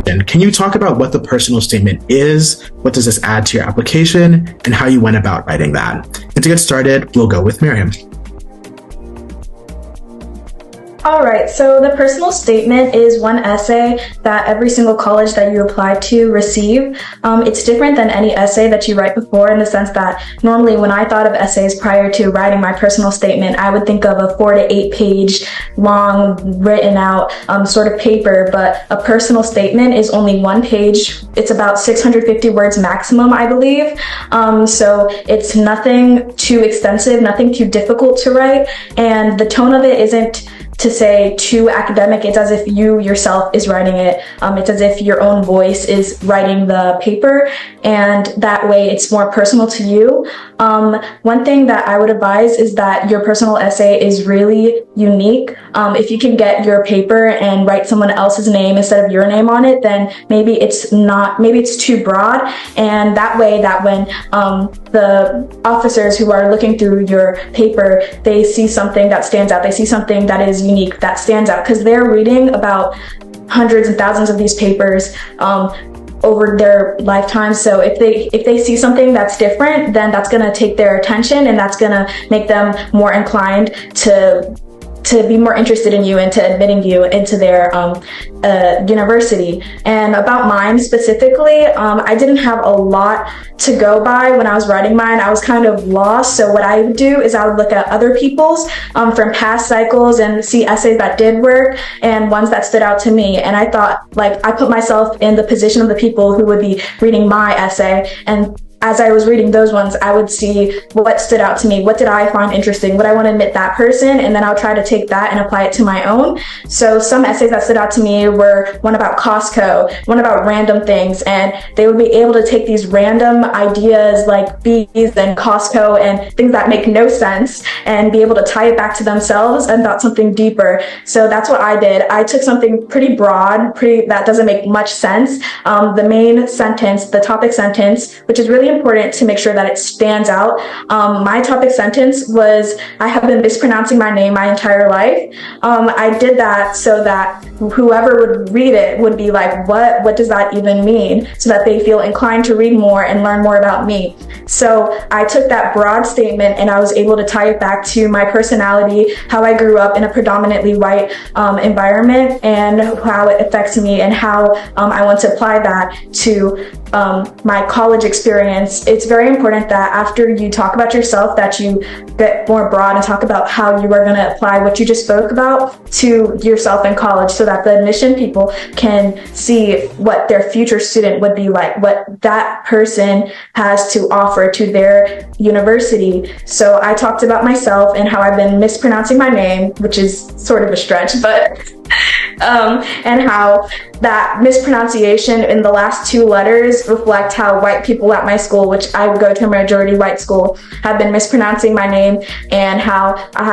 And can you talk about what the personal statement is? What does this add to your application? And how you went about writing that? And to get started, we'll go with Miriam. All right, so the personal statement is one essay that every single college that you apply to receive. It's different than any essay that you write before, in the sense that normally when I thought of essays prior to writing my personal statement, I would think of a 4 to 8 page long written out sort of paper, but a personal statement is only 1 page. It's about 650 words maximum, I believe. So it's nothing too extensive, nothing too difficult to write, and the tone of it isn't to say too academic. It's as if you yourself is writing it. It's as if your own voice is writing the paper, and that way it's more personal to you. One thing that I would advise is that your personal essay is really unique. If you can get your paper and write someone else's name instead of your name on it, then maybe it's too broad, and that way that when the officers who are looking through your paper, they see something that stands out, they see something that is unique, that stands out, because they're reading about hundreds and thousands of these papers over their lifetime. So if they see something that's different, then that's going to take their attention, and that's going to make them more inclined to be more interested in you and to admitting you into their university. And about mine specifically, I didn't have a lot to go by when I was writing mine. I was kind of lost. So what I would do is I would look at other people's from past cycles and see essays that did work and ones that stood out to me. And I thought, like, I put myself in the position of the people who would be reading my essay, and as I was reading those ones, I would see what stood out to me. What did I find interesting? Would I want to admit that person? And then I'll try to take that and apply it to my own. So some essays that stood out to me were one about Costco, one about random things, and they would be able to take these random ideas like bees and Costco and things that make no sense and be able to tie it back to themselves and thought something deeper. So that's what I did. I took something pretty broad, that doesn't make much sense. The main sentence, the topic sentence, which is really important to make sure that it stands out. My topic sentence was, I have been mispronouncing my name my entire life. I did that so that whoever would read it would be like, what does that even mean? So that they feel inclined to read more and learn more about me. So I took that broad statement and I was able to tie it back to my personality, how I grew up in a predominantly white environment, and how it affects me, and how I want to apply that to my college experience. It's very important that after you talk about yourself, that you get more broad and talk about how you are going to apply what you just spoke about to yourself in college, so that the admission people can see what their future student would be like, what that person has to offer to their university. So I talked about myself and how I've been mispronouncing my name, which is sort of a stretch, but and how that mispronunciation in the last 2 letters reflect how white people at my school, which I would go to a majority white school, have been mispronouncing my name, and how I